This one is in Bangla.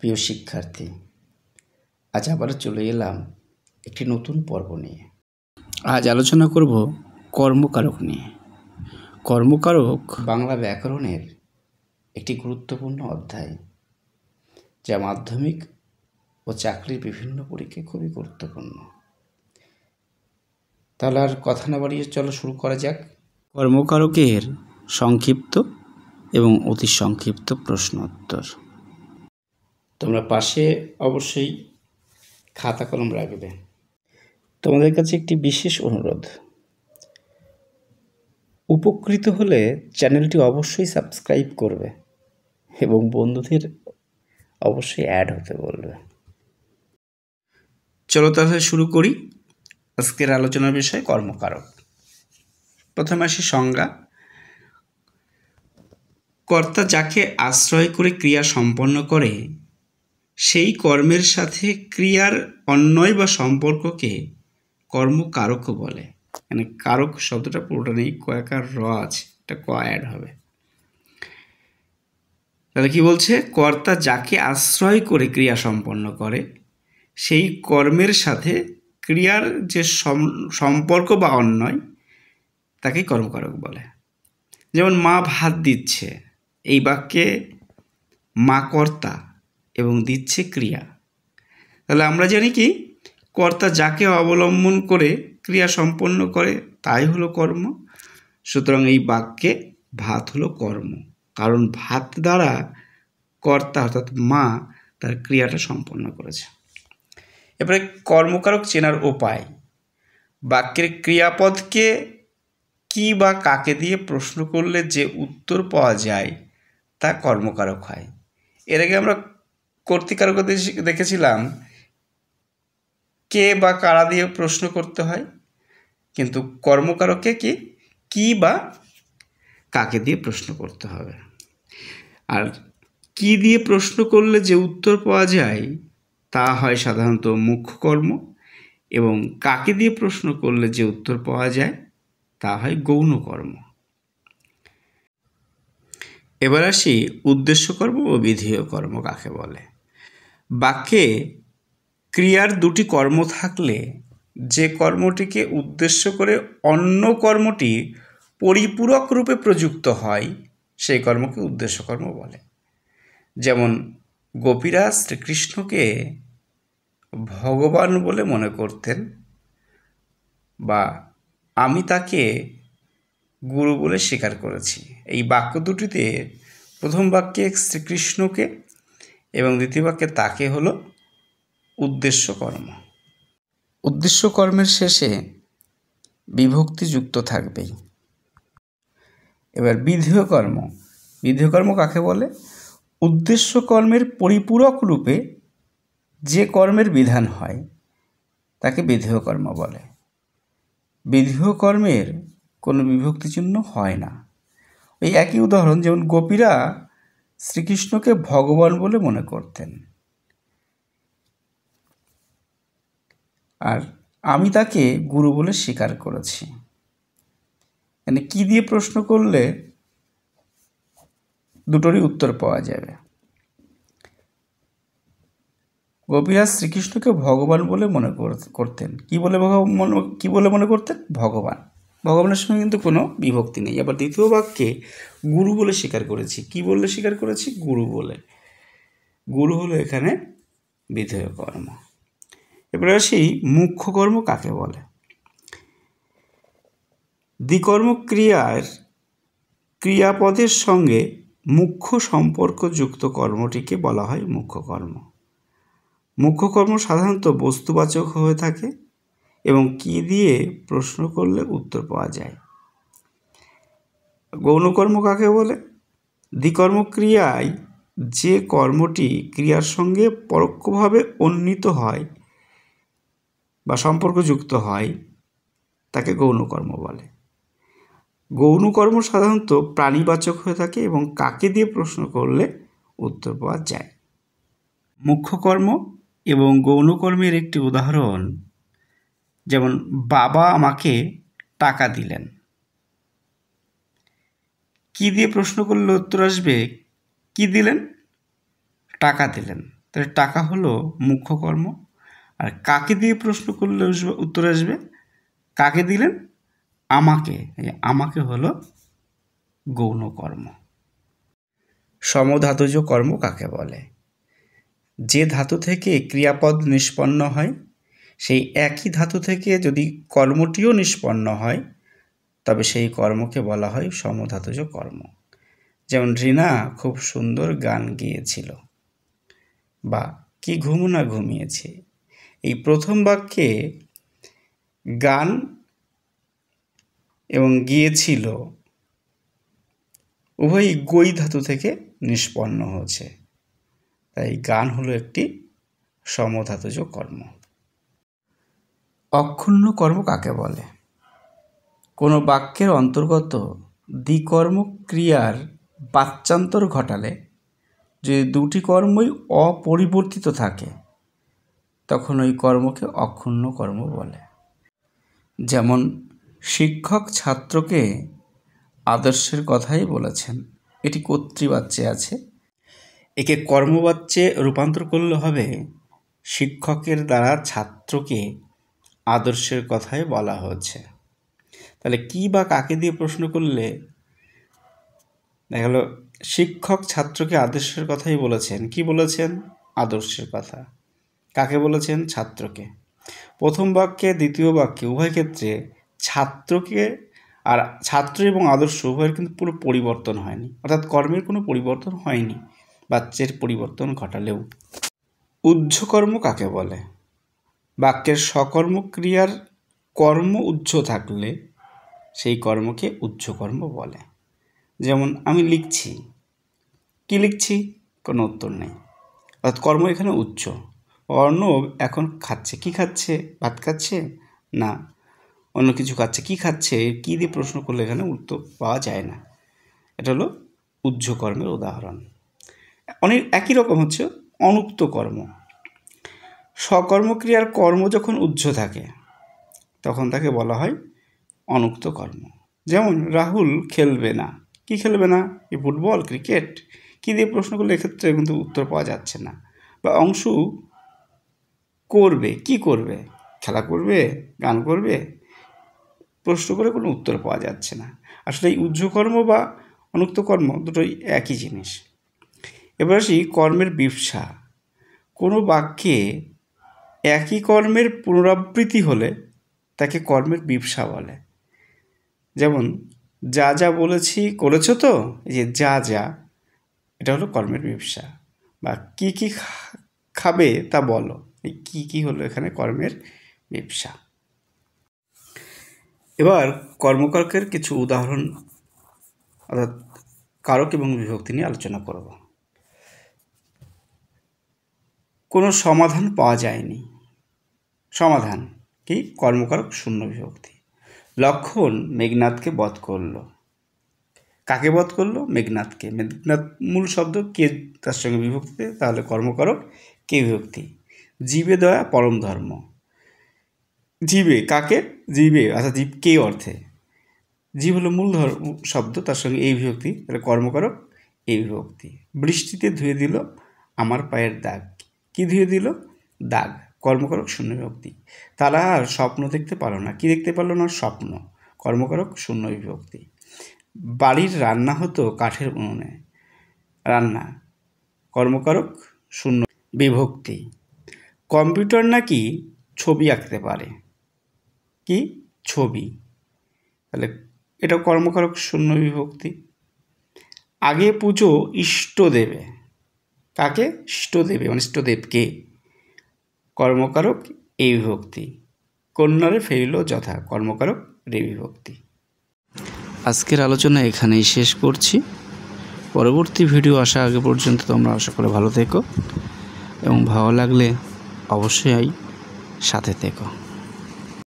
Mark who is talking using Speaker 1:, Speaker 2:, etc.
Speaker 1: প্রিয় শিক্ষার্থী, আজ আবারও চলে এলাম একটি নতুন পর্ব নিয়ে। আজ আলোচনা করব কর্মকারক নিয়ে। কর্মকারক বাংলা ব্যাকরণের একটি গুরুত্বপূর্ণ অধ্যায়, যা মাধ্যমিক ও চাকরির বিভিন্ন পরীক্ষায় খুবই গুরুত্বপূর্ণ। তাহলে আর কথা না বাড়িয়ে চলো শুরু করা যাক। কর্মকারকের সংক্ষিপ্ত এবং অতি সংক্ষিপ্ত প্রশ্ন উত্তর। তোমরা পাশে অবশ্যই খাতা কলম রাখবে। তোমাদের কাছে একটি বিশেষ অনুরোধ, উপকৃত হলে চ্যানেলটি অবশ্যই সাবস্ক্রাইব করবে এবং বন্ধুদের অবশ্যই অ্যাড হতে বলবে। চলো তাহলে শুরু করি আজকের আলোচনার বিষয় কর্মকারক। প্রথমে আসি সংজ্ঞা। কর্তা যাকে আশ্রয় করে ক্রিয়া সম্পন্ন করে সেই কর্মের সাথে ক্রিয়ার অন্বয় বা সম্পর্ককে কর্মকারক বলে। মানে কারক শব্দটা পুরোটা নেই, কয়েকার র আছে, এটা ক অ্যাড হবে। তাহলে কি বলছে? কর্তা যাকে আশ্রয় করে ক্রিয়া সম্পন্ন করে সেই কর্মের সাথে ক্রিয়ার যে সম্পর্ক বা অন্বয় তাকে কর্মকারক বলে। যেমন মা ভাত দিচ্ছে, এই বাক্যে মা কর্তা এবং দিচ্ছে ক্রিয়া। তাহলে আমরা জানি কি, কর্তা যাকে অবলম্বন করে ক্রিয়া সম্পন্ন করে তাই হলো কর্ম। সুতরাং এই বাক্যে ভাত হলো কর্ম, কারণ ভাত দ্বারা কর্তা অর্থাৎ মা তার ক্রিয়াটা সম্পন্ন করেছে। এবারে কর্মকারক চেনার উপায়। বাক্যের ক্রিয়াপদকে কি বা কাকে দিয়ে প্রশ্ন করলে যে উত্তর পাওয়া যায় তা কর্মকারক হয়। এর আগে আমরা কর্তৃকারক দেখেছিলাম কে বা কারা দিয়ে প্রশ্ন করতে হয়, কিন্তু কর্মকারককে কি বা কাকে দিয়ে প্রশ্ন করতে হবে। আর কি দিয়ে প্রশ্ন করলে যে উত্তর পাওয়া যায় তা হয় সাধারণত মুখ্য কর্ম, এবং কাকে দিয়ে প্রশ্ন করলে যে উত্তর পাওয়া যায় তা হয় গৌণ কর্ম। এবার আসি উদ্দেশ্য কর্ম ও বিধেয় কর্ম কাকে বলে। বাক্যে ক্রিয়ার দুটি কর্ম থাকলে যে কর্মটিকে উদ্দেশ্য করে অন্য কর্মটি পরিপূরক রূপে প্রযুক্ত হয় সেই কর্মকে উদ্দেশ্য কর্ম বলে। যেমন গোপীরা শ্রীকৃষ্ণকে ভগবান বলে মনে করতেন, বা আমি তাকে গুরু বলে স্বীকার করেছি। এই বাক্য দুটিতে প্রথম বাক্যে শ্রীকৃষ্ণকে এবং দ্বিতীয় বাক্যে তাকে হলো উদ্দেশ্য কর্ম। উদ্দেশ্য কর্মের শেষে বিভক্তি যুক্ত থাকবেই। এবার বিধেয় কর্ম। বিধেয় কর্ম কাকে বলে? উদ্দেশ্য কর্মের পরিপূরক রূপে যে কর্মের বিধান হয় তাকে বিধেয় কর্ম বলে। বিধেয় কর্মের কোনো বিভক্তি চিহ্ন হয় না। ওই একই উদাহরণ, যেমন গোপীরা শ্রীকৃষ্ণকে ভগবান বলে মনে করতেন, আর আমি তাকে গুরু বলে স্বীকার করেছি। মানে কি দিয়ে প্রশ্ন করলে দুটোরই উত্তর পাওয়া যাবে। গোপীরা শ্রীকৃষ্ণকে ভগবান বলে মনে করতেন। কি বলে মনে করতেন? ভগবান। ভগবানের সঙ্গে কিন্তু কোনো বিভক্তি নেই। আবার দ্বিতীয় বাক্যে গুরু বলে স্বীকার করেছি। কি বলে স্বীকার করেছি? গুরু বলে। গুরু হলো এখানে বিধেয় কর্ম। এবারে আসি মুখ্য কর্ম কাকে বলে। দ্বিকর্ম ক্রিয়ার ক্রিয়াপদের সঙ্গে মুখ্য সম্পর্কযুক্ত কর্মটিকে বলা হয় মুখ্য কর্ম। মুখ্য কর্ম সাধারণত বস্তুবাচক হয়ে থাকে এবং কি দিয়ে প্রশ্ন করলে উত্তর পাওয়া যায়। গৌণকর্ম কাকে বলে? দ্বিকর্ম ক্রিয়ায় যে কর্মটি ক্রিয়ার সঙ্গে পরোক্ষভাবে উন্নীত হয় বা সম্পর্কযুক্ত হয় তাকে গৌণকর্ম বলে। গৌণকর্ম সাধারণত প্রাণীবাচক হয়ে থাকে এবং কাকে দিয়ে প্রশ্ন করলে উত্তর পাওয়া যায়। মুখ্য কর্ম এবং গৌণকর্মের একটি উদাহরণ, যেমন বাবা আমাকে টাকা দিলেন। কি দিয়ে প্রশ্ন করলে উত্তর আসবে? কি দিলেন? টাকা দিলেন। তাহলে টাকা হলো মুখ্য কর্ম। আর কাকে দিয়ে প্রশ্ন করলে উত্তর আসবে? কাকে দিলেন? আমাকে। আমাকে হলো গৌণ কর্ম। সমধাতুজ কর্ম কাকে বলে? যে ধাতু থেকে ক্রিয়াপদ নিষ্পন্ন হয় সেই একই ধাতু থেকে যদি কর্মটিও নিষ্পন্ন হয় তবে সেই কর্মকে বলা হয় সমধাতুজ কর্ম। যেমন রিনা খুব সুন্দর গান গেয়েছিল, বা কি ঘুমনা ঘুমিয়েছে। এই প্রথম বাক্যে গান এবং গিয়েছিল উভয়ই গই ধাতু থেকে নিষ্পন্ন হয়েছে, তাই গান হলো একটি সমধাতুজ কর্ম। অক্ষুণ্ণ কর্ম কাকে বলে? কোনো বাক্যের অন্তর্গত দ্বিকর্ম ক্রিয়ার বাচ্যান্তর ঘটালে যদি দুটি কর্মই অপরিবর্তিত থাকে তখন ওই কর্মকে অক্ষুণ্ণ কর্ম বলে। যেমন শিক্ষক ছাত্রকে আদর্শের কথাই বলেছেন, এটি কর্তৃবাচ্যে আছে। একে কর্মবাচ্যে রূপান্তর করলে হবে শিক্ষকের দ্বারা ছাত্রকে আদর্শের কথাই বলা হয়েছে। তাহলে কি বা কাকে দিয়ে প্রশ্ন করলে দেখা গেল শিক্ষক ছাত্রকে আদর্শের কথাই বলেছেন। কি বলেছেন? আদর্শের কথা। কাকে বলেছেন? ছাত্রকে। প্রথম বাক্যে দ্বিতীয় বাক্যে উভয় ক্ষেত্রে ছাত্রকে আর ছাত্র এবং আদর্শ উভয়ের কিন্তু পুরো পরিবর্তন হয়নি, অর্থাৎ কর্মের কোনো পরিবর্তন হয়নি, বাচ্যের পরিবর্তন ঘটালেও। উহ্যকর্ম কাকে বলে? বাক্যের সকর্ম ক্রিয়ার কর্ম উহ্য থাকলে সেই কর্মকে উহ্যকর্ম বলে। যেমন আমি লিখছি, কি লিখছি? কোনো উত্তর নেই, অর্থাৎ কর্ম এখানে উচ্চ। অর্ণব এখন খাচ্ছে, কি খাচ্ছে? ভাত খাচ্ছে? না, অন্য কিছু খাচ্ছে। কি খাচ্ছে? কি দিয়ে প্রশ্ন করলে এখানে উত্তর পাওয়া যায় না। এটা হলো উহ্য কর্মের উদাহরণ। অনেক একই রকম হচ্ছে অনুক্ত কর্ম। সকর্মক্রিয়ার কর্ম যখন উহ্য থাকে তখন তাকে বলা হয় অনুক্ত কর্ম। যেমন রাহুল খেলবে না, কি খেলবে না? এই ফুটবল, ক্রিকেট। কী দিয়ে প্রশ্ন করলে এক্ষেত্রে কিন্তু উত্তর পাওয়া যাচ্ছে না। বা অংশু করবে, কি করবে? খেলা করবে, গান করবে। প্রশ্ন করে কোনো উত্তর পাওয়া যাচ্ছে না। আসলে এই উহ্যকর্ম বা অনুক্ত কর্ম দুটোই একই জিনিস। এবার আসি কর্মের বিবসা। কোনো বাক্যে একই কর্মের পুনরাবৃত্তি হলে তাকে কর্মের বিবসা বলে। যেমন যা যা বলেছি করেছো তো, এই যে যা যা, এটা হলো কর্মের বিবসা। বা কি কি খাবে তা বলো, এই কি কি হলো এখানে কর্মের বিবসা। এবার কর্মকারকের কিছু উদাহরণ অর্থাৎ কারক এবং বিভক্তি নিয়ে আলোচনা করব। কোনো সমাধান পাওয়া যায়নি। সমাধান কি? কর্মকারক শূন্য বিভক্তি। লক্ষণ মেঘনাথকে বধ করলো। কাকে বধ করলো? মেঘনাথকে। মেঘনাথ মূল শব্দ, কে তার সঙ্গে বিভক্তি, তাহলে কর্মকারক কে বিভক্তি। জীবে দয়া পরম ধর্ম। জীবে কাকে? জীবে, অর্থাৎ জীব কে অর্থে। জীব হলো মূল শব্দ, তার সঙ্গে এই বিভক্তি, তাহলে কর্মকারক এই বিভক্তি। বৃষ্টিতে ধুয়ে দিল আমার পায়ের দাগ। কি ধুয়ে দিল? দাগ। কর্মকারক শূন্য বিভক্তি। তারা আর স্বপ্ন দেখতে পারলো না। কি দেখতে পারলো না? স্বপ্ন। কর্মকারক শূন্য বিভক্তি। বাড়ির রান্না হতো কাঠের উনুনে। রান্না। কর্মকারক শূন্য বিভক্তি। কম্পিউটার নাকি ছবি আঁকতে পারে। কি? ছবি। তাহলে এটা কর্মকারক শূন্য বিভক্তি। আগে পুজো ইষ্টদেবে। কাকে? ইষ্টদেবে, মানে ইষ্টদেবকে। কর্মকারক এই বিভক্তি। কন্যারে ফেরিল যথা। কর্মকারক রে বিভক্তি। আজকের আলোচনা এখানেই শেষ করছি। পরবর্তী ভিডিও আসা আগে পর্যন্ত তোমরা আশা করে ভালো থেকো এবং ভালো লাগলে অবশ্যই সাথে থেকো।